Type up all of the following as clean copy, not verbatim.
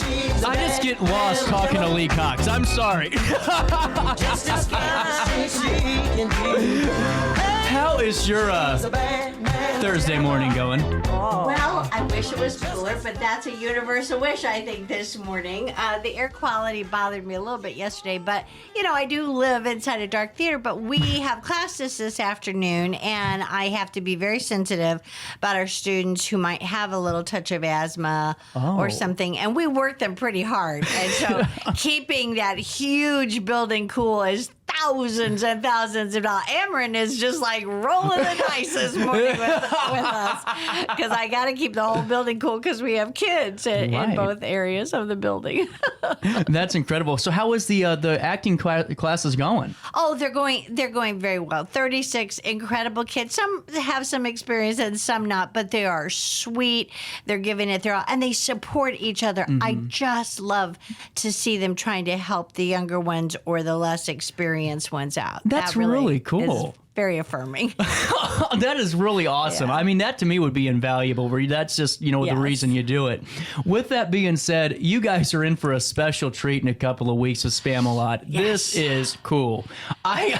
I just get lost talking to Lee Cox. I'm sorry. How is your Thursday morning going? Well, I wish it was cooler, but that's a universal wish, I think, this morning. The air quality bothered me a little bit yesterday, but, I do live inside a dark theater, but we have classes this afternoon, and I have to be very sensitive about our students who might have a little touch of asthma or something, and we work them pretty hard. And so keeping that huge building cool is thousands and thousands of dollars. Ameren is just like rolling the dice this morning with us because I got to keep the whole building cool because we have kids in both areas of the building. That's incredible. So how is the acting classes going? Oh, they're going very well. 36 incredible kids. Some have some experience and some not, but they are sweet. They're giving it their all, and they support each other. Mm-hmm. I just love to see them trying to help the younger ones or the less experienced ones out. That's that really cool. Very affirming. That is really awesome. Yeah. I mean, that to me would be invaluable. That's just, the reason you do it. With that being said, you guys are in for a special treat in a couple of weeks with Spamalot. Yes. This is cool. I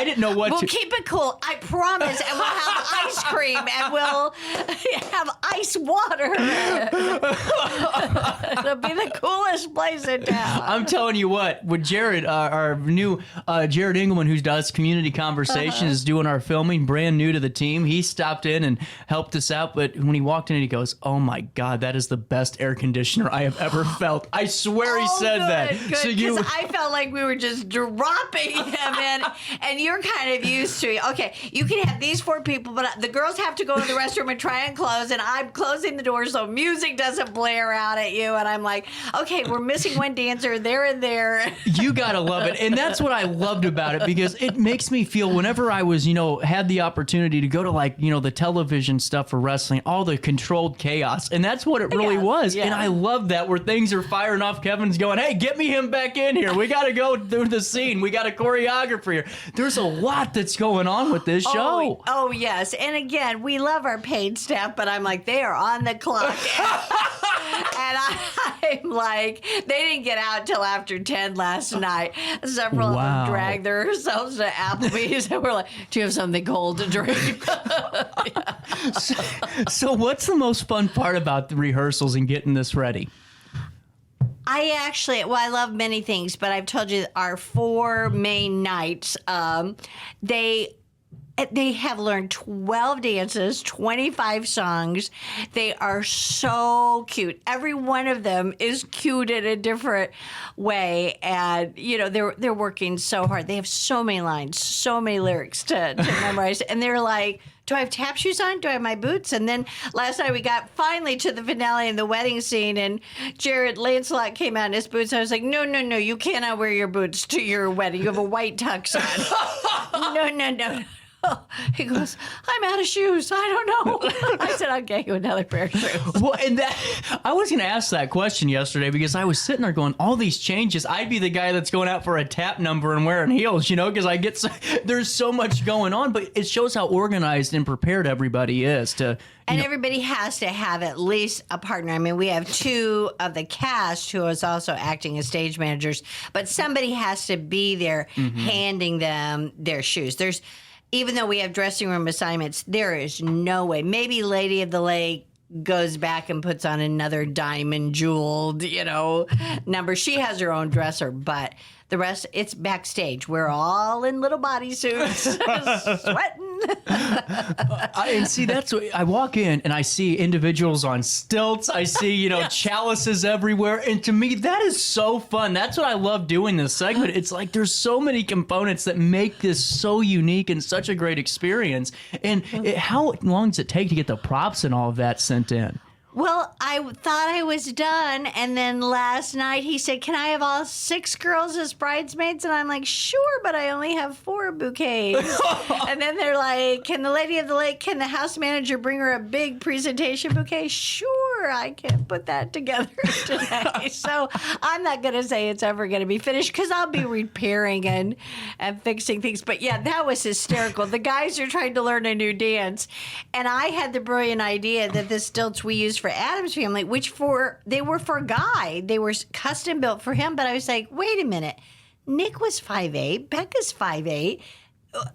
didn't know what we'll keep it cool. I promise. And we'll have ice cream and we'll have ice water. It'll be the coolest place in town. I'm telling you what, with Jared, our new Jared Engelman, who does Community Conversations, doing our filming, brand new to the team. He stopped in and helped us out, but when he walked in, he goes, "Oh my God, that is the best air conditioner I have ever felt." I swear he said that. Good, so I felt like we were just dropping him in, and you're kind of used to it. Okay, you can have these 4 people, but the girls have to go to the restroom and try and close, and I'm closing the door so music doesn't blare out at you, and I'm like, okay, we're missing one dancer there and there. You gotta love it, and that's what I loved about it, because it makes me feel whenever I was, had the opportunity to go to the television stuff for wrestling, all the controlled chaos. And that's what it really was. Yeah. And I love that, where things are firing off. Kevin's going, "Hey, get me him back in here. We got to go through the scene. We got a choreographer here." There's a lot that's going on with this show. Oh, yes. And again, we love our paid staff, but I'm like, they are on the clock. And I'm like, they didn't get out till after 10 last night. Several of them dragged themselves to Applebee's, and we're like, "Do you have something cold to drink?" So what's the most fun part about the rehearsals and getting this ready? I love many things, but I've told you our 4 main nights, they have learned 12 dances, 25 songs. They are so cute. Every one of them is cute in a different way. And, they're working so hard. They have so many lines, so many lyrics to memorize. And they're like, "Do I have tap shoes on? Do I have my boots?" And then last night we got finally to the finale and the wedding scene, and Jared Lancelot came out in his boots. I was like, no, you cannot wear your boots to your wedding. You have a white tux on. No. He goes, "I'm out of shoes. I don't know." I said, "I'll get you another pair of shoes." Well, and I was going to ask that question yesterday, because I was sitting there going, all these changes. I'd be the guy that's going out for a tap number and wearing heels, because there's so much going on, but it shows how organized and prepared everybody is to. And everybody has to have at least a partner. I mean, we have 2 of the cast who is also acting as stage managers, but somebody has to be there handing them their shoes. Even though we have dressing room assignments, there is no way. Maybe Lady of the Lake goes back and puts on another diamond jeweled, number. She has her own dresser, but the rest, it's backstage. We're all in little bodysuits, sweating. And see, that's what I walk in and I see individuals on stilts. I see, chalices everywhere. And to me, that is so fun. That's what I love doing this segment. It's like there's so many components that make this so unique and such a great experience. And how long does it take to get the props and all of that sent in? Well, I thought I was done, and then last night he said, "Can I have all 6 girls as bridesmaids?" And I'm like, "Sure, but I only have 4 bouquets." And then they're like, "Can the Lady of the Lake, can the house manager bring her a big presentation bouquet?" "Sure." sure, I can't put that together today. So I'm not going to say it's ever going to be finished because I'll be repairing and fixing things. But yeah, that was hysterical. The guys are trying to learn a new dance. And I had the brilliant idea that the stilts we used for Adam's Family, they were for Guy. They were custom built for him. But I was like, wait a minute. Nick was 5'8", Becca's 5'8".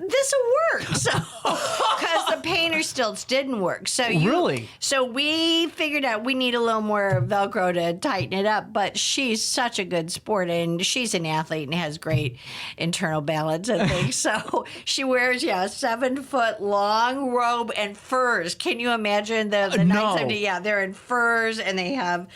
This will work. So, because the painter stilts didn't work. Really? So we figured out we need a little more Velcro to tighten it up. But she's such a good sport, and she's an athlete and has great internal balance and things. So she wears, a 7-foot long robe and furs. Can you imagine the 970? Yeah, they're in furs, and they have,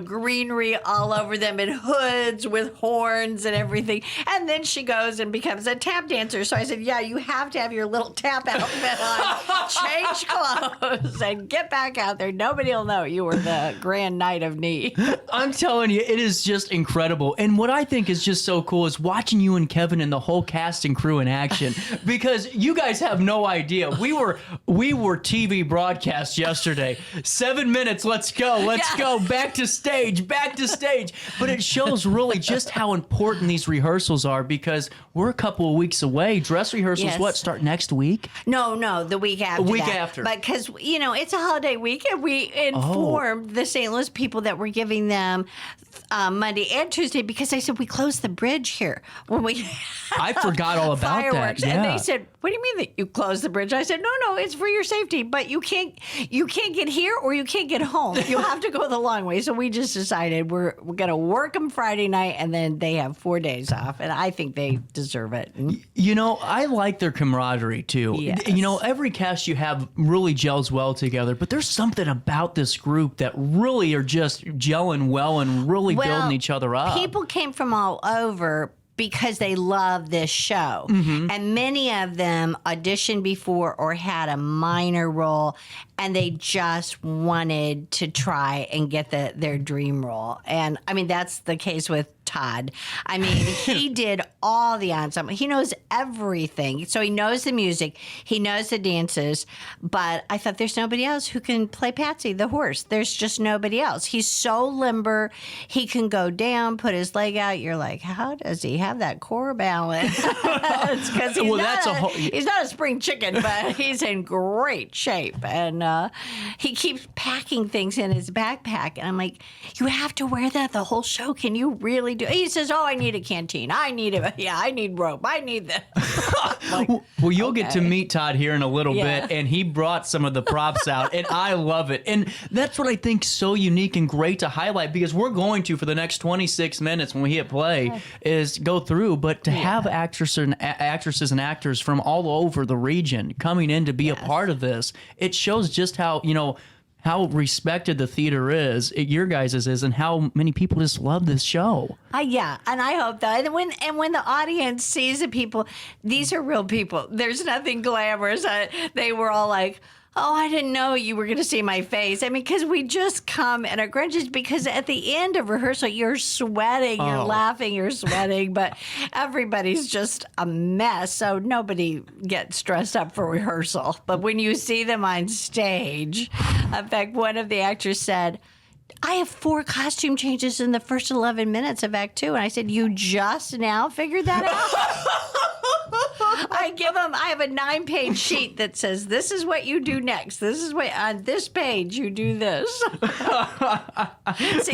greenery all over them and hoods with horns and everything. And then she goes and becomes a tap dancer. So I said, yeah, you have to have your little tap outfit on, change clothes, and get back out there. Nobody will know you were the grand knight of knee. I'm telling you, it is just incredible. And what I think is just so cool is watching you and Kevin and the whole cast and crew in action, because you guys have no idea. We were TV broadcast yesterday. 7 minutes, let's go, go, back to stage. But it shows really just how important these rehearsals are, because we're a couple of weeks away. Dress rehearsals, start next week? No, the week after. A week after. But because, it's a holiday week, and we informed the St. Louis people that we're giving them Monday and Tuesday, because I said we closed the bridge here when we I forgot all about fireworks. that. Yeah. And they said, what do you mean that you closed the bridge? I said, no, it's for your safety, but you can't get here or you can't get home. You'll have to go the long way. So we just decided we're going to work them Friday night, and then they have 4 days off, and I think they deserve it. I like their camaraderie too. Yes. Every cast you have really gels well together, but there's something about this group that really are just gelling well and really building each other up. People came from all over because they love this show. Mm-hmm. And many of them auditioned before or had a minor role, and they just wanted to try and get their dream role. And I mean, that's the case with Todd. I mean, he did all the ensemble. He knows everything. So he knows the music. He knows the dances. But I thought, there's nobody else who can play Patsy, the horse. There's just nobody else. He's so limber. He can go down, put his leg out. You're like, how does he have that core balance? It's because he's not a spring chicken, but he's in great shape. And he keeps packing things in his backpack. And I'm like, you have to wear that the whole show? Can you really do? He says, I need a canteen. I need rope. I need that. Like, well, you'll get to meet Todd here in a little bit, and he brought some of the props out, and I love it. And that's what I think so unique and great to highlight, because we're going to, for the next 26 minutes when we hit play, is go through, but to have actresses and actors from all over the region coming in to be a part of this, it shows just how, how respected the theater is, your guys' is, and how many people just love this show. And I hope that. And when the audience sees the people, these are real people. There's nothing glamorous. They were all like, oh, I didn't know you were going to see my face. I mean, because we just come and are grunges, because at the end of rehearsal, you're sweating, you're laughing, you're sweating, but everybody's just a mess. So nobody gets stressed up for rehearsal. But when you see them on stage, in fact, one of the actors said, I have 4 costume changes in the first 11 minutes of Act 2. And I said, you just now figured that out? I have a 9-page sheet that says, this is what you do next. This is what, on this page, you do this. See,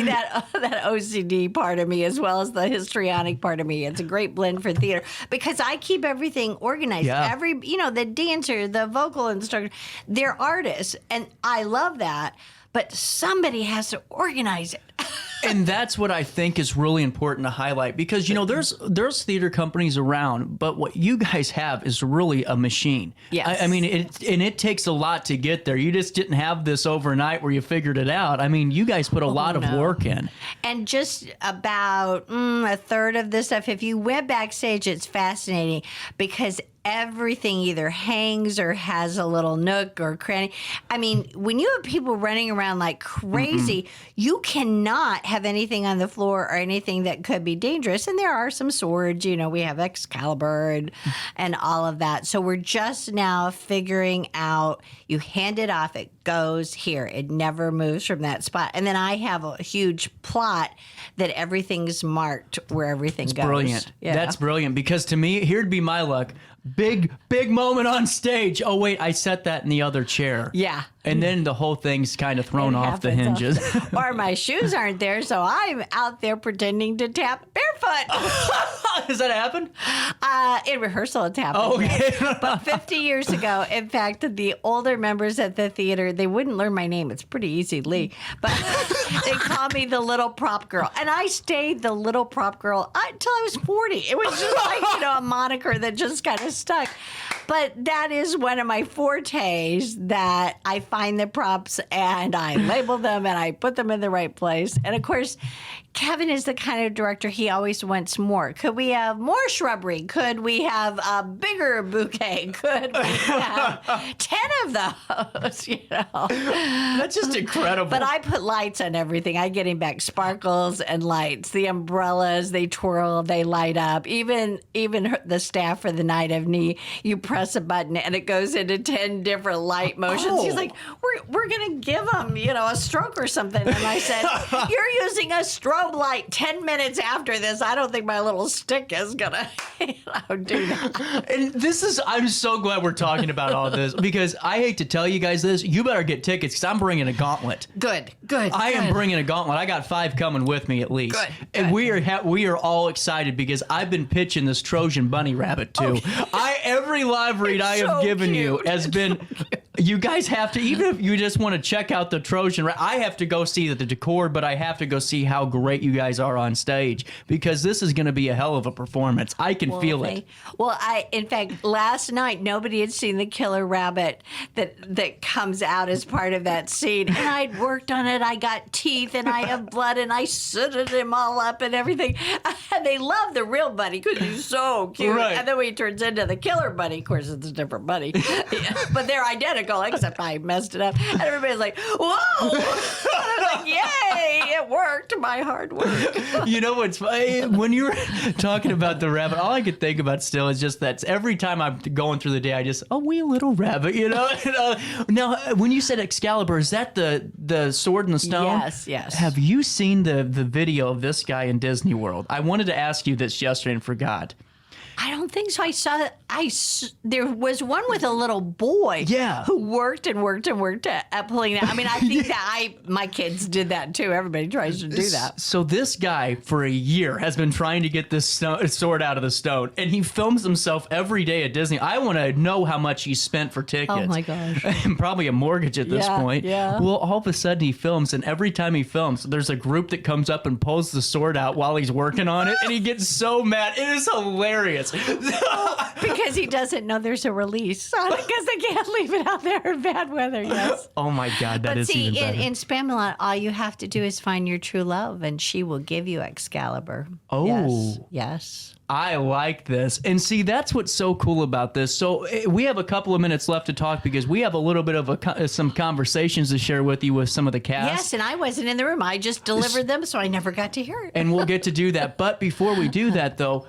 that OCD part of me, as well as the histrionic part of me. It's a great blend for theater, because I keep everything organized. Yeah. The dancer, the vocal instructor, they're artists. And I love that. But somebody has to organize it. And that's what I think is really important to highlight, because, there's theater companies around, but what you guys have is really a machine. Yes. I mean, it takes a lot to get there. You just didn't have this overnight where you figured it out. I mean, you guys put a lot of work in. And just about a third of this stuff, if you went backstage, it's fascinating, because everything either hangs or has a little nook or cranny. I mean, when you have people running around like crazy, you cannot have anything on the floor or anything that could be dangerous. And there are some swords, you know, we have Excalibur and all of that. So we're just now figuring out, you hand it off, it goes here. It never moves from that spot. And then I have a huge plot that everything's marked where everything goes. Brilliant. Yeah. That's brilliant, because to me, here'd be my luck. Big moment on stage. Oh, wait, I set that in the other chair. Yeah. And then the whole thing's kind of thrown off the hinges. Or my shoes aren't there, so I'm out there pretending to tap barefoot. Does that happen? In rehearsal, it's happened. Oh, okay. But 50 years ago, in fact, the older members at the theater, they wouldn't learn my name. It's pretty easy, Lee. But they called me the little prop girl. And I stayed the little prop girl until I was 40. It was just like, you know, a moniker that just kind of stuck. But that is one of my fortes, that I find the props and I label them and I put them in the right place. And of course, Kevin is the kind of director, he always wants more. Could we have more shrubbery? Could we have a bigger bouquet? Could we have 10 of those? You know, That's just incredible. but I put lights on everything. I get him back sparkles and lights. The umbrellas, they twirl, they light up. Even the staff for the night of knee, you press a button and it goes into 10 different light motions. He's like, we're going to give him, you know, a stroke or something. And I said, you're using a strobe light 10 minutes after this. I don't think my little stick is going to do that. And I'm so glad we're talking about all this, because I hate to tell you guys this. You better get tickets, because I'm bringing a gauntlet. Good. I am bringing a gauntlet. I got 5 coming with me at least. Good. And we are all excited, because I've been pitching this Trojan bunny rabbit too. Every live read I have so given you cute. has been. You guys have to, even if you just want to check out the Trojan, I have to go see the decor, but I have to go see how great you guys are on stage, because this is going to be a hell of a performance. I can feel it. Well, in fact, last night, nobody had seen the killer rabbit that comes out as part of that scene. And I'd worked on it. I got teeth and I have blood and I sooted him all up and everything. And they love the real bunny because he's so cute. Right. And then when he turns into the killer bunny, of course, it's a different bunny. But they're identical, except I messed it up. And everybody's like, whoa! And I was like, yay! It worked. My hard work. You know what's funny? When you were talking about the rabbit, all I could think about still is just that every time I'm going through the day, I just, a wee little rabbit, you know? Now, when you said Excalibur, is that the sword and the stone? Yes. Have you seen the video of this guy in Disney World? I wanted to ask you this yesterday and forgot. I don't think so. There was one with a little boy who worked and worked and worked at pulling that. I mean, I think that my kids did that too. Everybody tries to do that. So this guy for a year has been trying to get this sword out of the stone, and he films himself every day at Disney. I want to know how much he spent for tickets. Oh my gosh. And probably a mortgage at this point. Yeah. Well, all of a sudden he films, and every time he films, there's a group that comes up and pulls the sword out while he's working on it, and he gets so mad. It is hilarious. Because he doesn't know there's a release on it, because they can't leave it out there in bad weather. Yes. Oh my God, that is even better. in Spamalot, all you have to do is find your true love, and she will give you Excalibur. Oh. Yes. I like this. And see, that's what's so cool about this. So we have a couple of minutes left to talk, because we have a little bit of some conversations to share with you with some of the cast. Yes, and I wasn't in the room. I just delivered them, so I never got to hear it. And we'll get to do that. But before we do that, though,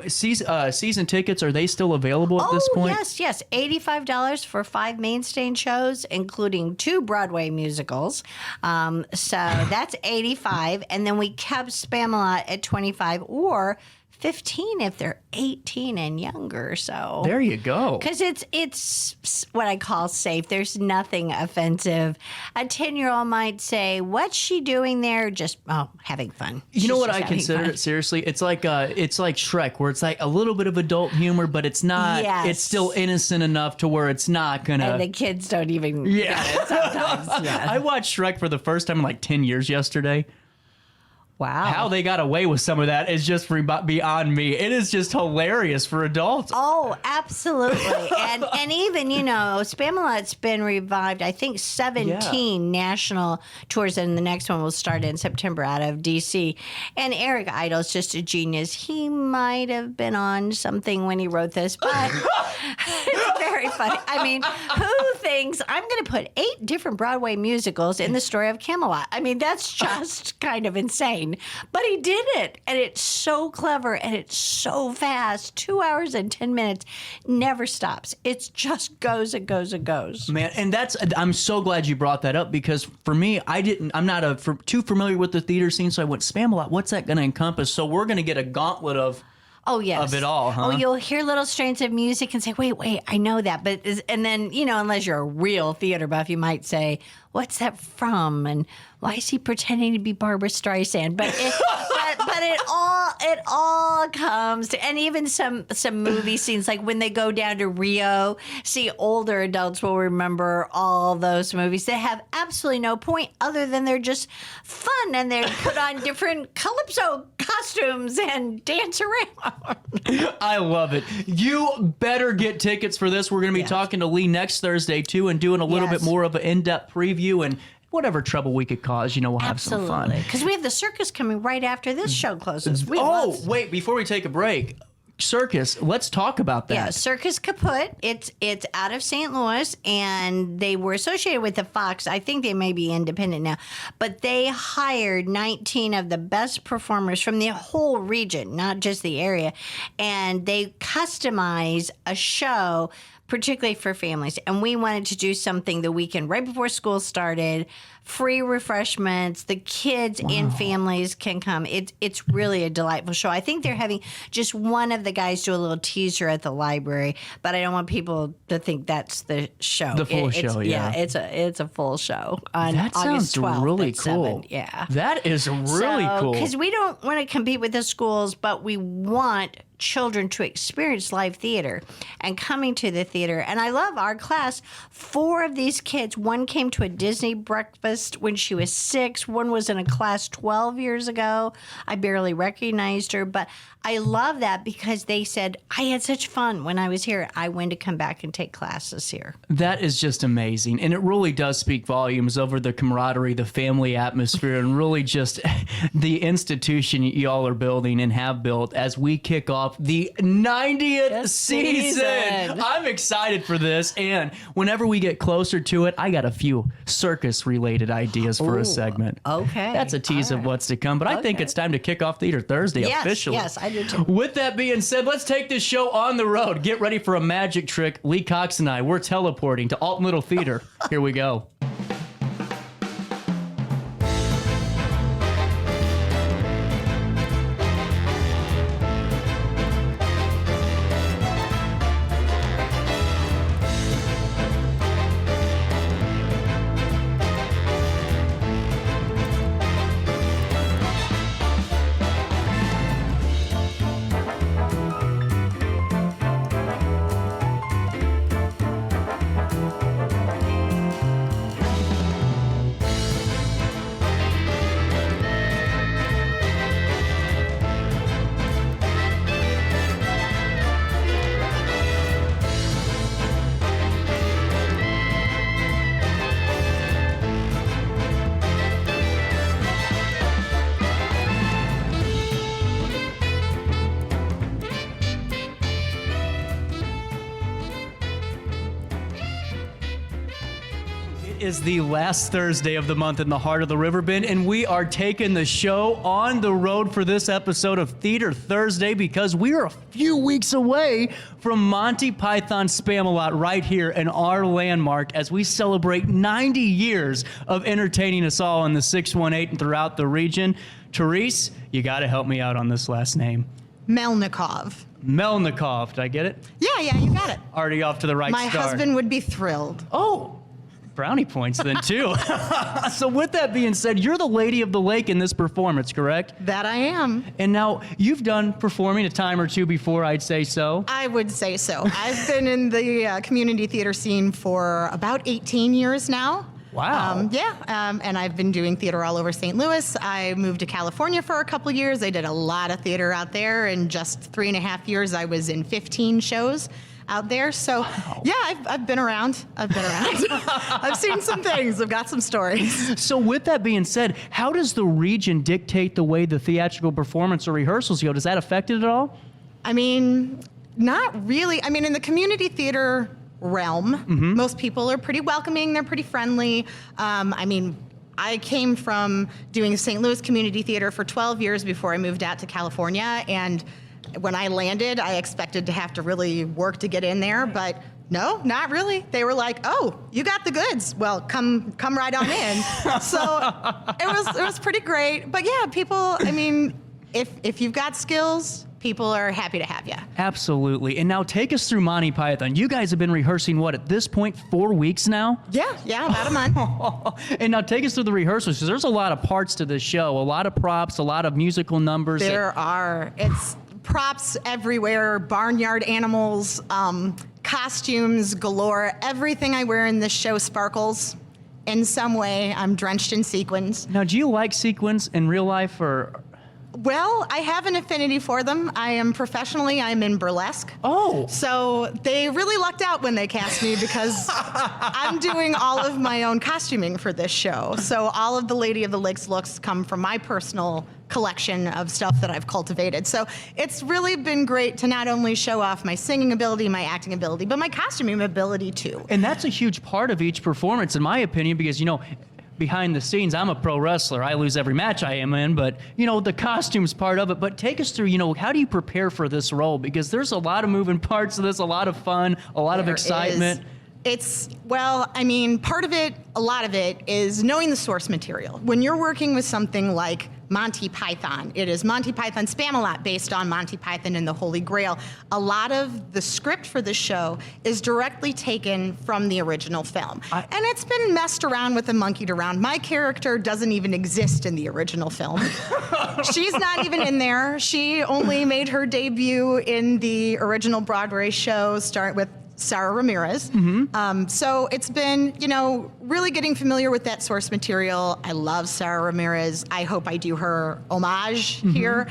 season tickets, are they still available at this point? Yes. $85 for 5 main stage shows, including 2 Broadway musicals. So that's $85. And then we kept Spamalot at $25 or $15 if they're 18 and younger. So There you go. because it's what I call safe. There's nothing offensive. A 10-year-old might say, "What's she doing there?" Just having fun. You know She's what just I having consider fun. it seriously? It's like Shrek, where it's like a little bit of adult humor, but it's not. Yes. It's still innocent enough to where it's not gonna. And the kids don't even get it sometimes. Yeah. I watched Shrek for the first time in like 10 years yesterday. Wow. How they got away with some of that is just beyond me. It is just hilarious for adults. Oh, absolutely. and even, Spamalot's been revived, I think 17 national tours, and the next one will start in September out of D.C. And Eric Idle's just a genius. He might have been on something when he wrote this, but it's very funny. I mean, who thinks I'm going to put 8 different Broadway musicals in the story of Camelot? I mean, that's just kind of insane. But he did it, and it's so clever, and it's so fast. 2 hours and 10 minutes, never stops. It just goes and goes and goes. Man, and I'm so glad you brought that up, because for me, I'm not too familiar with the theater scene, so I went, Spamalot, what's that going to encompass? So we're going to get a gauntlet of it all, huh? Oh, you'll hear little strains of music and say, wait, I know that. And then, unless you're a real theater buff, you might say, what's that from? And why is he pretending to be Barbara Streisand? But it all comes to, and even some movie scenes, like when they go down to Rio, see, older adults will remember all those movies. They have absolutely no point other than they're just fun, and they put on different calypso costumes and dance around. I love it. You better get tickets for this. We're going to be talking to Lee next Thursday, too, and doing a little bit more of an in-depth preview, and whatever trouble we could cause, we'll have some fun. Because we have the circus coming right after this show closes. Wait, before we take a break, circus, let's talk about that. Yeah, Circus Kaput. It's out of St. Louis, and they were associated with the Fox. I think they may be independent now, but they hired 19 of the best performers from the whole region, not just the area, and they customize a show particularly for families. And we wanted to do something the weekend right before school started, free refreshments. The kids and families can come. It's really a delightful show. I think they're having just one of the guys do a little teaser at the library, but I don't want people to think that's the show. The full show, yeah. It's a full show on that August sounds 12th really at cool. 7. Yeah. That is really cool. Because we don't want to compete with the schools, but we want children to experience live theater and coming to the theater. And I love our class. 4 of these kids, one came to a Disney breakfast when she was 6. One was in a class 12 years ago. I barely recognized her, but I love that because they said, I had such fun when I was here. I went to come back and take classes here. That is just amazing. And it really does speak volumes over the camaraderie, the family atmosphere, and really just the institution y'all are building and have built as we kick off the 90th season. I'm excited for this. And whenever we get closer to it, I got a few circus-related ideas for a segment. Okay. That's a tease of what's to come. But I think it's time to kick off Theater Thursday officially. Yes, I do too. With that being said, let's take this show on the road. Get ready for a magic trick. Lee Cox and I, we're teleporting to Alton Little Theater. Here we go. Is the last Thursday of the month in the heart of the Riverbend, and we are taking the show on the road for this episode of Theater Thursday because we are a few weeks away from Monty Python's Spamalot right here in our landmark as we celebrate 90 years of entertaining us all in the 618 and throughout the region. Therese, you got to help me out on this last name. Melnikov. Melnikov, did I get it? Yeah, you got it. Already off to the right My start. husband would be thrilled. Oh, brownie points then too. So with that being said, you're the lady of the lake in this performance, correct? That I am. And now you've done performing a time or two before, I'd say so. I would say so. I've been in the community theater scene for about 18 years now. Wow. And I've been doing theater all over St. Louis. I moved to California for a couple years. I did a lot of theater out there. In just 3.5 years, I was in 15 shows out there. So, yeah, I've been around. I've seen some things. I've got some stories. So with that being said, how does the region dictate the way the theatrical performance or rehearsals go? Does that affect it at all? I mean, not really. I mean, in the community theater realm, most people are pretty welcoming. They're pretty friendly. I came from doing St. Louis community theater for 12 years before I moved out to California. And when I landed, I expected to have to really work to get in there, but no, not really. They were like, "Oh, you got the goods. Well, come right on in." So it was pretty great. But yeah, people, I mean, if you've got skills, people are happy to have you. Absolutely. And now take us through Monty Python. You guys have been rehearsing, what, at this point, 4 weeks now? Yeah, about a month. And now take us through the rehearsals, because there's a lot of parts to this show, a lot of props, a lot of musical numbers. There are. It's props everywhere, barnyard animals, costumes galore. Everything I wear in this show sparkles in some way. I'm drenched in sequins. Now, do you like sequins in real life, or? Well, I have an affinity for them. I'm in burlesque. Oh. So they really lucked out when they cast me because I'm doing all of my own costuming for this show. So all of the Lady of the Lakes looks come from my personal collection of stuff that I've cultivated. So it's really been great to not only show off my singing ability, my acting ability, but my costuming ability too. And that's a huge part of each performance, in my opinion, because, behind the scenes, I'm a pro wrestler. I lose every match I am in, but, the costume's part of it. But take us through, how do you prepare for this role? Because there's a lot of moving parts of this, a lot of fun, a lot of excitement. Part of it, a lot of it is knowing the source material. When you're working with something like Monty Python, it is Monty Python Spamalot based on Monty Python and the Holy Grail. A lot of the script for the show is directly taken from the original film. And it's been messed around with and monkeyed around. My character doesn't even exist in the original film. She's not even in there. She only made her debut in the original Broadway show, start with Sarah Ramirez. So it's been, really getting familiar with that source material. I love Sarah Ramirez. I hope I do her homage here,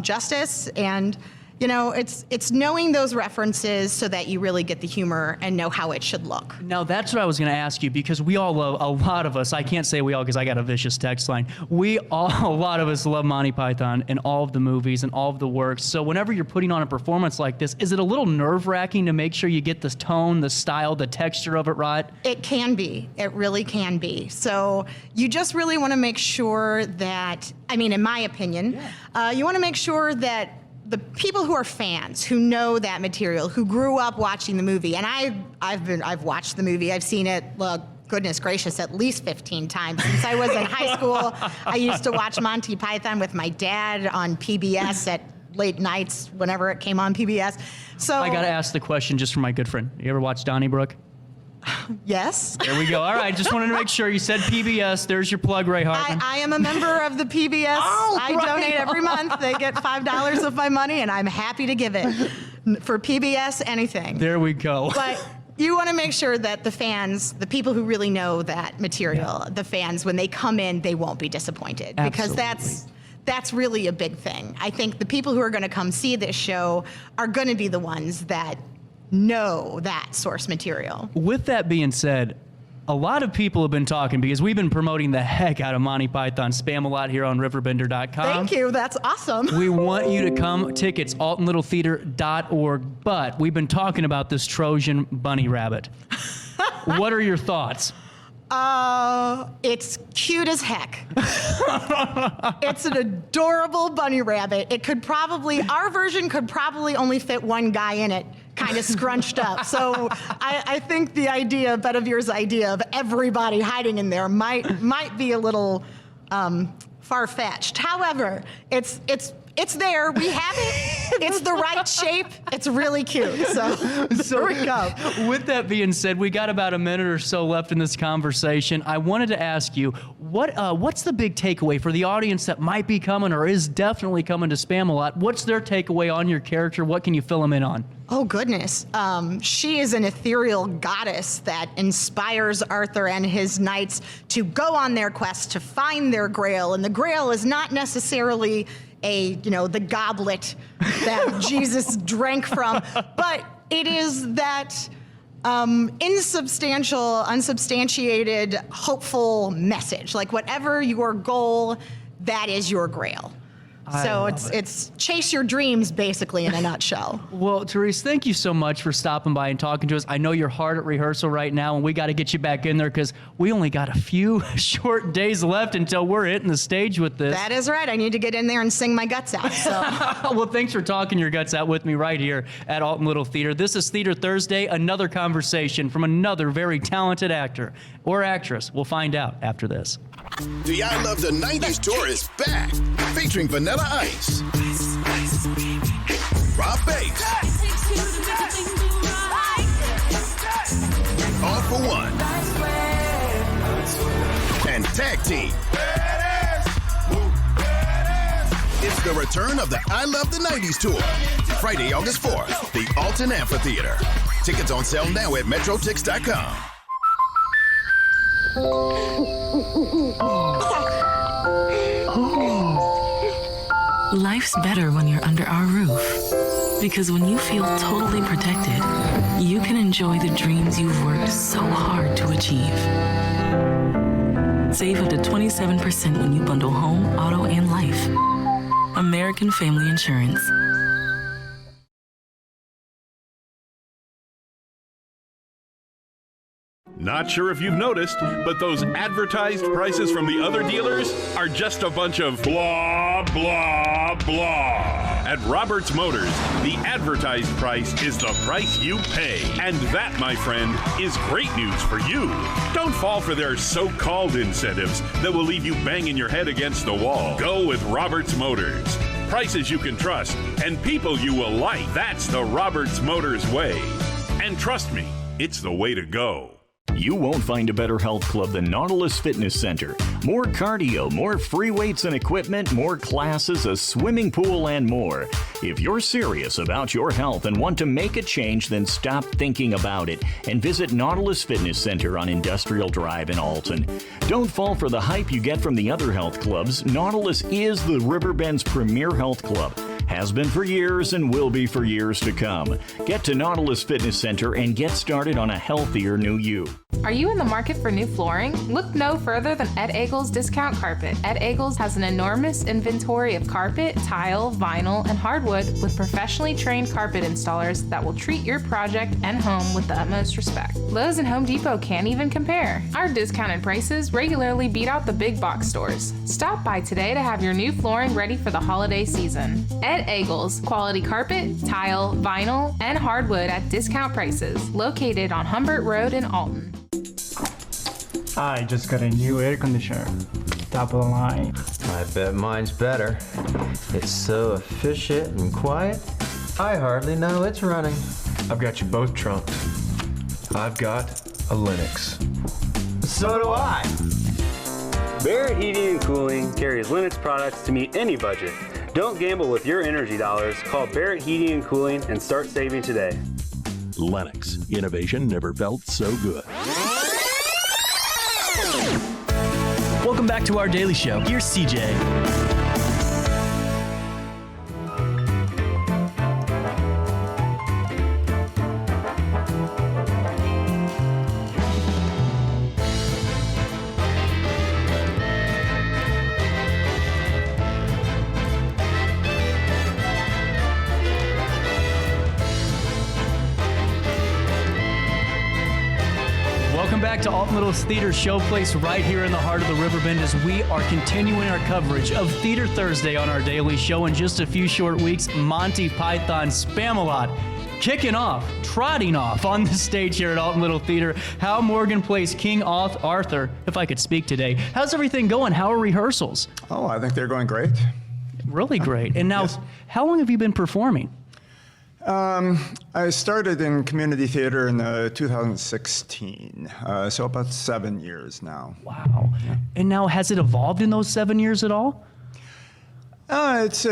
justice. And, it's knowing those references so that you really get the humor and know how it should look. Now, that's what I was going to ask you, because we all love, a lot of us, I can't say we all because I got a vicious text line. A lot of us love Monty Python and all of the movies and all of the works. So whenever you're putting on a performance like this, is it a little nerve-wracking to make sure you get the tone, the style, the texture of it right? It can be. It really can be. So you just really want to make sure that, in my opinion, you want to make sure that the people who are fans, who know that material, who grew up watching the movie, and I've watched the movie, I've seen it, goodness gracious, at least 15 times. Since I was in high school, I used to watch Monty Python with my dad on PBS at late nights, whenever it came on PBS. So I got to ask the question just for my good friend. You ever watch Donnybrook? Yes. There we go. All right, just wanted to make sure. You said PBS. There's your plug, Ray Hartman. I am a member of the PBS. I donate every month. They get $5 of my money, and I'm happy to give it. For PBS, anything. There we go. But you want to make sure that the fans, the people who really know that material, the fans, when they come in, they won't be disappointed. Absolutely. Because that's really a big thing. I think the people who are going to come see this show are going to be the ones that know that source material. With that being said, a lot of people have been talking, because we've been promoting the heck out of Monty Python Spamalot here on RiverBender.com. Thank you. That's awesome. We want you to come. Tickets, altonlittletheater.org. But we've been talking about this Trojan bunny rabbit. What are your thoughts? It's cute as heck. It's an adorable bunny rabbit. Our version could probably only fit one guy in it, kind of scrunched up. So I think the idea, Bedivere's idea of everybody hiding in there might be a little far-fetched. However, it's it's there. We have it. It's the right shape. It's really cute. So here we go. With that being said, we got about a minute or so left in this conversation. I wanted to ask you, what's the big takeaway for the audience that might be coming or is definitely coming to Spamalot? What's their takeaway on your character? What can you fill them in on? Oh, goodness. She is an ethereal goddess that inspires Arthur and his knights to go on their quest to find their grail. And the grail is not necessarily the goblet that Jesus drank from, but it is that insubstantial, unsubstantiated, hopeful message. Like whatever your goal, that is your grail. So it's chase your dreams, basically, in a nutshell. Well, Therese, thank you so much for stopping by and talking to us. I know you're hard at rehearsal right now, and we got to get you back in there because we only got a few short days left until we're hitting the stage with this. That is right. I need to get in there and sing my guts out. So. Well, thanks for talking your guts out with me right here at Alton Little Theater. This is Theater Thursday, another conversation from another very talented actor or actress. We'll find out after this. The I Love the 90s tour is back, featuring Vanilla Ice, Rob Bates, All for One, and Tag Team. It's the return of the I Love the 90s tour, Friday, August 4th, the Alton Amphitheater. Tickets on sale now at MetroTix.com. Life's better when you're under our roof. Because when you feel totally protected, you can enjoy the dreams you've worked so hard to achieve. Save up to 27% when you bundle home, auto, and life. American Family Insurance. Not sure if you've noticed, but those advertised prices from the other dealers are just a bunch of blah, blah, blah. At Roberts Motors, the advertised price is the price you pay. And that, my friend, is great news for you. Don't fall for their so-called incentives that will leave you banging your head against the wall. Go with Roberts Motors. Prices you can trust and people you will like. That's the Roberts Motors way. And trust me, it's the way to go. You won't find a better health club than Nautilus Fitness Center. More cardio, more free weights and equipment, more classes, a swimming pool, and more. If you're serious about your health and want to make a change, then stop thinking about it and visit Nautilus Fitness Center on Industrial Drive in Alton. Don't fall for the hype you get from the other health clubs. Nautilus is the Riverbend's premier health club. Has been for years and will be for years to come. Get to Nautilus Fitness Center and get started on a healthier new you. Are you in the market for new flooring? Look no further than Ed Eagles Discount Carpet. Ed Eagles has an enormous inventory of carpet, tile, vinyl, and hardwood with professionally trained carpet installers that will treat your project and home with the utmost respect. Lowe's and Home Depot can't even compare. Our discounted prices regularly beat out the big box stores. Stop by today to have your new flooring ready for the holiday season. Ed Eagles, quality carpet, tile, vinyl, and hardwood at discount prices, located on Humbert Road in Alton. I just got a new air conditioner. Top of the line. I bet mine's better. It's so efficient and quiet, I hardly know it's running. I've got you both trumped. I've got a Linux. So do I. Barrett Heating and Cooling carries Linux products to meet any budget. Don't gamble with your energy dollars. Call Barrett Heating and Cooling and start saving today. Lennox. Innovation never felt so good. Welcome back to our daily show. Here's CJ. Welcome back to Alton Little Theater Showplace right here in the heart of the Riverbend as we are continuing our coverage of Theater Thursday on our daily show. In just a few short weeks, Monty Python Spamalot trotting off on the stage here at Alton Little Theater. Hal Morgan plays King Arthur, if I could speak today. How's everything going? How are rehearsals? Oh, I think they're going great. Really great. And now, how long have you been performing? I started in community theater in 2016, so about 7 years now. Wow. Yeah. And now, has it evolved in those 7 years at all? It's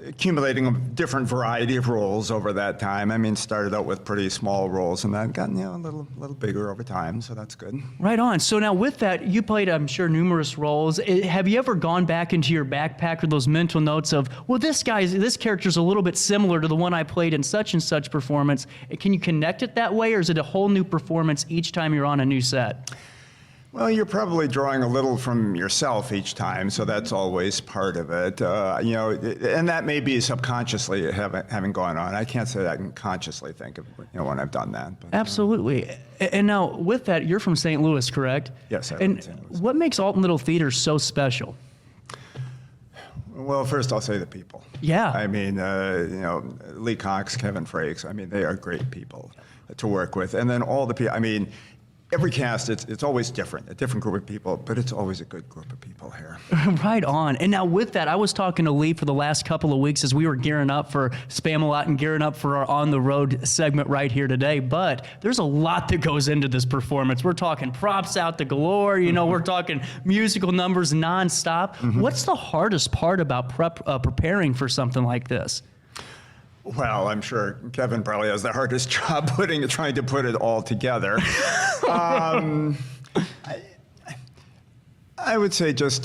accumulating a different variety of roles over that time. I mean, started out with pretty small roles, and then gotten a little little bigger over time. So that's good. Right on. So now, with that, you played, I'm sure, numerous roles. Have you ever gone back into your backpack or those mental notes of, well, this character's a little bit similar to the one I played in such and such performance? Can you connect it that way, or is it a whole new performance each time you're on a new set? Well, you're probably drawing a little from yourself each time, so that's always part of it. And that may be subconsciously having gone on. I can't say that I can consciously think of when I've done that. But, absolutely. And now, with that, you're from St. Louis, correct? Yes, I live in St. Louis. What makes Alton Little Theater so special? Well, first I'll say the people. Yeah. I mean, Lee Cox, Kevin Frakes, I mean, they are great people to work with. And then all the people, I mean, every cast, it's always different, a different group of people, but it's always a good group of people here. Right on. And now with that, I was talking to Lee for the last couple of weeks as we were gearing up for Spamalot and gearing up for our On the Road segment right here today. But there's a lot that goes into this performance. We're talking props out the galore, we're talking musical numbers nonstop. Mm-hmm. What's the hardest part about preparing for something like this? Well, I'm sure Kevin probably has the hardest job trying to put it all together. I would say just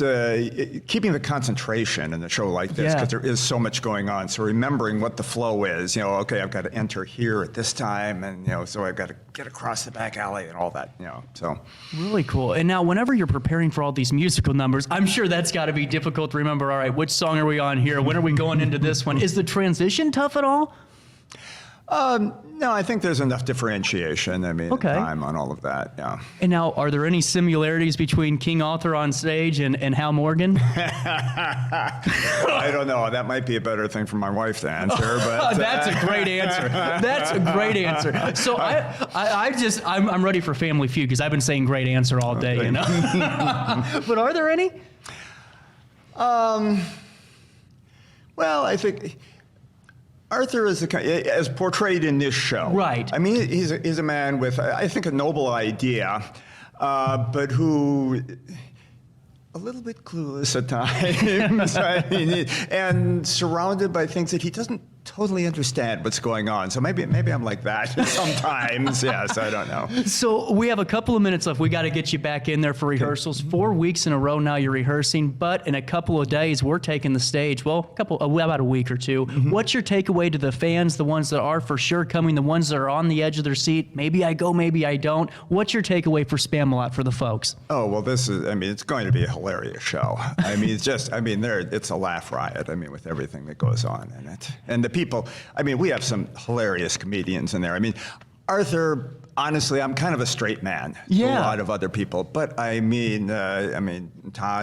keeping the concentration in a show like this, because there is so much going on. So remembering what the flow is, okay, I've got to enter here at this time, and so I've got to get across the back alley and all that, so. Really cool. And now whenever you're preparing for all these musical numbers, I'm sure that's got to be difficult to remember, all right, which song are we on here? When are we going into this one? Is the transition tough at all? No, I think there's enough differentiation, time on all of that, yeah. And now, are there any similarities between King Arthur on stage and Hal Morgan? I don't know. That might be a better thing for my wife to answer, but... That's a great answer. That's a great answer. So I'm ready for Family Feud, because I've been saying great answer all day, But are there any? Well, I think... Arthur is as portrayed in this show. Right. I mean, he's a man with, I think, a noble idea, but who a little bit clueless at times, and surrounded by things that he doesn't totally understand what's going on. So maybe I'm like that sometimes. Yes, I don't know. So we have a couple of minutes left. We got to get you back in there for rehearsals. 4 weeks in a row now you're rehearsing, but in a couple of days we're taking the stage. Well, about a week or two. Mm-hmm. What's your takeaway to the fans, the ones that are for sure coming, the ones that are on the edge of their seat? Maybe I go, maybe I don't. What's your takeaway for Spamalot for the folks? Oh, well, it's going to be a hilarious show. It's a laugh riot, with everything that goes on in it. And the people, we have some hilarious comedians in there. Arthur, honestly, I'm kind of a straight man to a lot of other people. But Todd,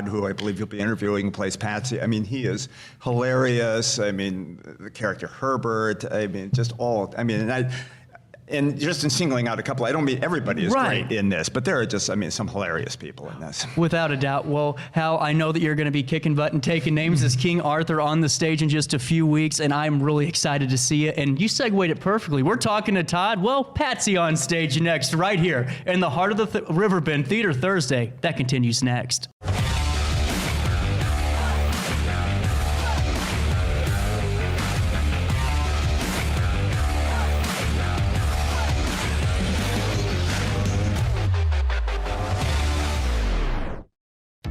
who I believe you'll be interviewing, plays Patsy. He is hilarious. The character Herbert. And just in singling out a couple, I don't mean everybody is great in this, but there are just, some hilarious people in this. Without a doubt. Well, Hal, I know that you're going to be kicking butt and taking names as King Arthur on the stage in just a few weeks, and I'm really excited to see it. And you segued it perfectly. We're talking to Todd. Well, Patsy on stage next, right here in the heart of the Riverbend Theater Thursday. That continues next.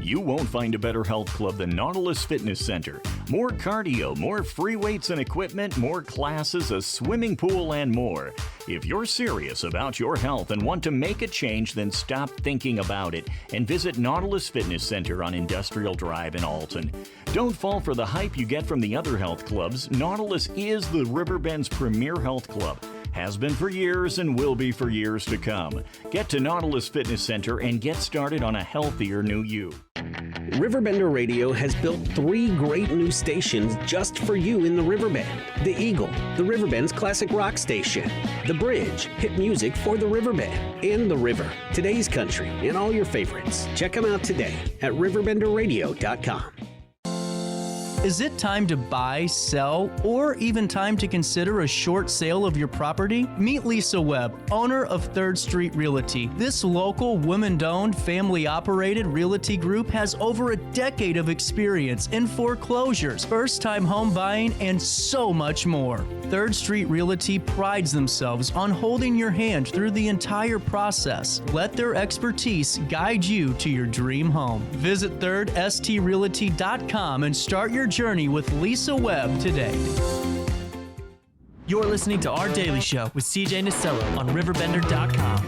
You won't find a better health club than Nautilus Fitness Center. More cardio, more free weights and equipment, more classes, a swimming pool, and more. If you're serious about your health and want to make a change, then stop thinking about it and visit Nautilus Fitness Center on Industrial Drive in Alton. Don't fall for the hype you get from the other health clubs. Nautilus is the Riverbend's premier health club. Has been for years and will be for years to come. Get to Nautilus Fitness Center and get started on a healthier new you. RiverBender Radio has built 3 great new stations just for you in the Riverbend. The Eagle, the Riverbend's classic rock station. The Bridge, hit music for the Riverbend. And The River, today's country, and all your favorites. Check them out today at RiverBender.com. Is it time to buy, sell, or even time to consider a short sale of your property? Meet Lisa Webb, owner of 3rd Street Realty. This local, women-owned, family-operated realty group has over a decade of experience in foreclosures, first-time home buying, and so much more. 3rd Street Realty prides themselves on holding your hand through the entire process. Let their expertise guide you to your dream home. Visit 3rdstrealty.com and start your journey with Lisa Webb today. You're listening to Our Daily Show with CJ Nasello on RiverBender.com.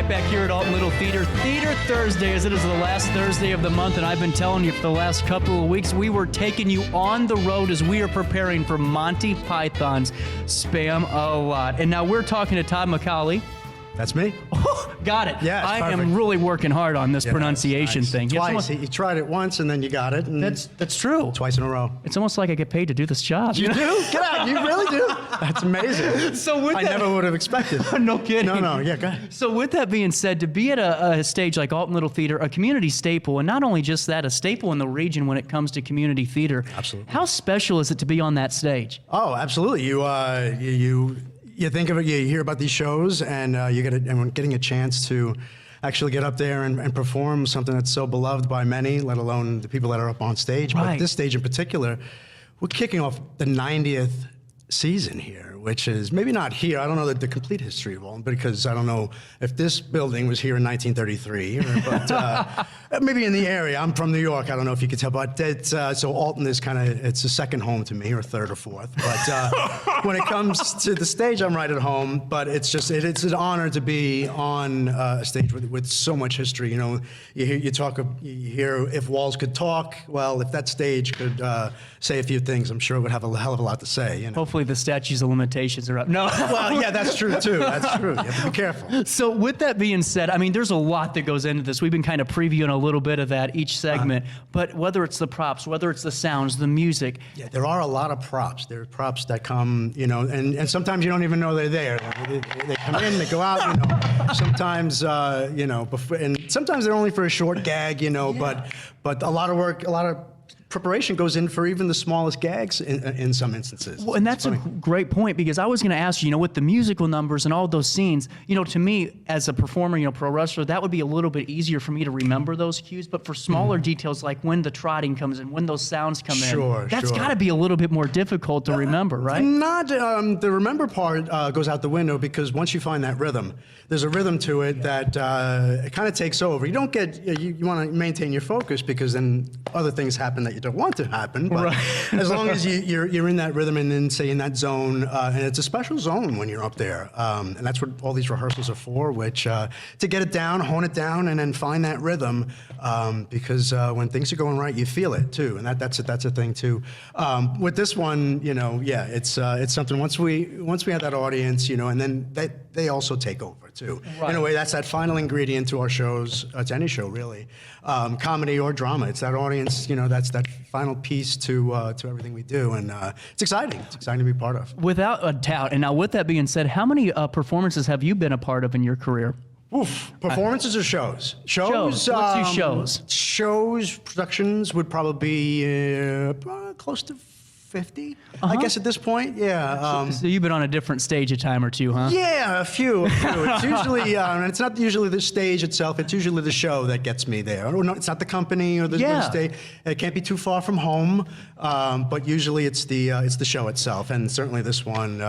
Back here at Alton Little Theater, Theater Thursday, as it is the last Thursday of the month, and I've been telling you for the last couple of weeks, we were taking you on the road as we are preparing for Monty Python's Spamalot. And now we're talking to Todd McCauley. That's me. Got it. Yeah, I perfect. am really working hard on this pronunciation nice. thing. Twice. You tried it once, and then you got it. And that's true. Twice in a row. It's almost like I get paid to do this job. You do? Get out. You really do? That's amazing. So with I that, never would have expected. No kidding. No. Yeah, go ahead. So with that being said, to be at a stage like Alton Little Theater, a community staple, and not only just that, a staple in the region when it comes to community theater. Absolutely. How special is it to be on that stage? Oh, absolutely. You think of it, you hear about these shows, and getting a chance to actually get up there and perform something that's so beloved by many, let alone the people that are up on stage. Right. But this stage in particular, we're kicking off the 90th season here, which is maybe not here. I don't know the complete history of Alton, because I don't know if this building was here in 1933, but maybe in the area. I'm from New York. I don't know if you could tell, but so Alton is it's a second home to me, or third or fourth. But when it comes to the stage, I'm right at home. But it's an honor to be on a stage with so much history. You know, you hear if walls could talk. Well, if that stage could say a few things, I'm sure it would have a hell of a lot to say. You know? Hopefully the statutes of limitations are up. No. Well, yeah, that's true too. That's true. You have to be careful. So with that being said, I mean, there's a lot that goes into this. We've been kind of previewing a little bit of that each segment, but whether it's the props, whether it's the sounds, the music. Yeah, there are a lot of props. There are props that come, and sometimes you don't even know they're there. They come in, they go out, sometimes, before, and sometimes they're only for a short gag, but a lot of work, a lot of preparation goes in for even the smallest gags in some instances. Well, and that's a great point, because I was going to ask you, with the musical numbers and all those scenes, to me as a performer, pro wrestler, that would be a little bit easier for me to remember those cues. But for smaller details, like when the trotting comes in, when those sounds come in, that's got to be a little bit more difficult to remember, right? Not the remember part goes out the window, because once you find that rhythm, there's a rhythm to it that it kind of takes over. You don't get you want to maintain your focus, because then other things happen that you don't want to happen, but as long as you're in that rhythm and then say in that zone, and it's a special zone when you're up there, and that's what all these rehearsals are for, which to get it down, hone it down, and then find that rhythm, because when things are going right, you feel it too, and that's a thing too. With this one, it's something once we have that audience, and then they also take over too. In a way, that's that final ingredient to our shows, to any show really, comedy or drama. It's that audience, that's that final piece to everything we do, and it's exciting. It's exciting to be part of. Without a doubt. And now, with that being said, how many performances have you been a part of in your career? Oof. Performances or shows? Shows. Let's do shows. Shows, productions would probably be close to 50, I guess at this point, yeah. So you've been on a different stage a time or two, huh? Yeah, a few. It's usually, and it's not usually the stage itself, it's usually the show that gets me there. Or no, it's not the company or the stage. It can't be too far from home, but usually it's the show itself, and certainly this one,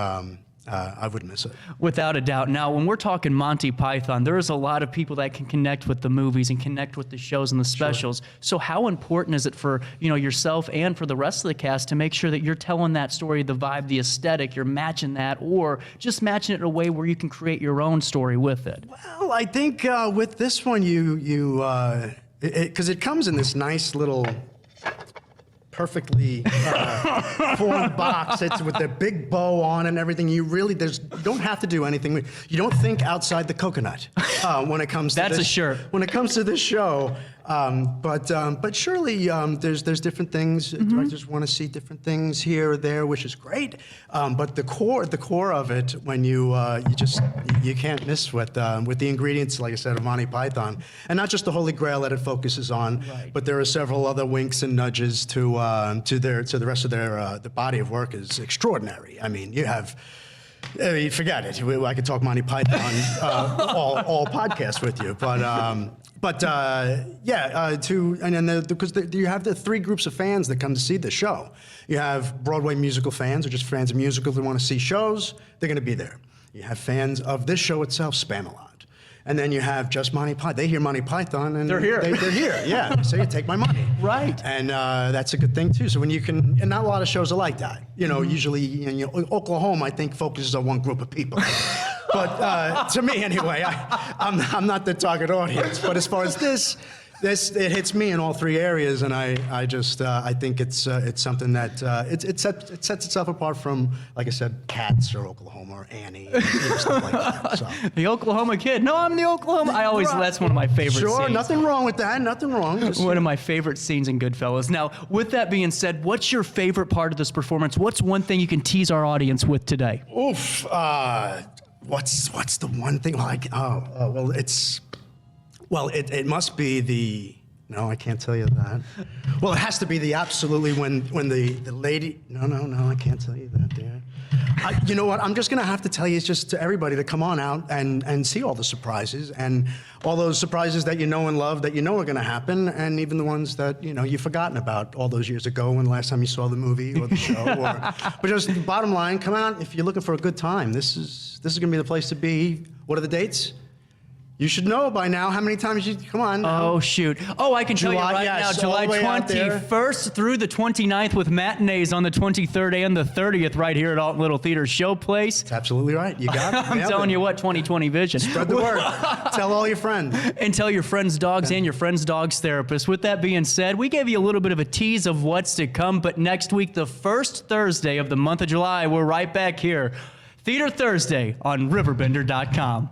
I wouldn't miss it. Without a doubt. Now, when we're talking Monty Python, there is a lot of people that can connect with the movies and connect with the shows and the specials. Sure. So how important is it for yourself and for the rest of the cast to make sure that you're telling that story, the vibe, the aesthetic, you're matching that, or just matching it in a way where you can create your own story with it? Well, I think with this one, because it comes in this nice little perfectly formed box. It's with the big bow on and everything. You don't have to do anything. You don't think outside the coconut when it comes to That's this. a shirt. When it comes to this show. But surely there's different things. Directors want to see different things here or there, which is great. But the core of it, when you can't miss with the ingredients, like I said, of Monty Python, and not just the Holy Grail that it focuses on, but there are several other winks and nudges to the rest of their the body of work is extraordinary. I mean, you have. Forget it. I could talk Monty Python all podcast with you, because you have the three groups of fans that come to see the show. You have Broadway musical fans, or just fans of musicals that want to see shows. They're going to be there. You have fans of this show itself, Spamalot. And then you have just Monty Python. They hear Monty Python and they're here. They're here, yeah. They say, you take my money. Right. And that's a good thing, too. So when you can, and not a lot of shows are like that. Usually, Oklahoma, I think, focuses on one group of people. But to me, anyway, I'm not the target audience. But as far as this, it hits me in all three areas, and I think it's something that it sets itself apart from, like I said, Cats or Oklahoma or Annie, stuff like that. So. The Oklahoma kid. No, I'm the Oklahoma. That's one of my favorite scenes. Sure, nothing wrong with that. Nothing wrong. One of my favorite scenes in Goodfellas. Now, with that being said, what's your favorite part of this performance? What's one thing you can tease our audience with today? Oof. What's the one thing? It must be the. No, I can't tell you that. Well, it has to be the absolutely when the lady. No, I can't tell you that, there. You know what? I'm just gonna have to tell you, it's just to everybody to come on out and see all the surprises and all those surprises that you know and love that you know are gonna happen, and even the ones that you've forgotten about all those years ago when the last time you saw the movie or the show. But just the bottom line, come out if you're looking for a good time. This is gonna be the place to be. What are the dates? You should know by now how many times come on. Oh, shoot. Oh, I can tell you right now, July 21st through the 29th with matinees on the 23rd and the 30th right here at Alton Little Theater Showplace. That's absolutely right. You got it. I'm telling you what, 20/20 vision. Spread the word. Tell all your friends. And tell your friends' dogs and your friends' dogs' therapists. With that being said, we gave you a little bit of a tease of what's to come, but next week, the first Thursday of the month of July, we're right back here. Theater Thursday on RiverBender.com.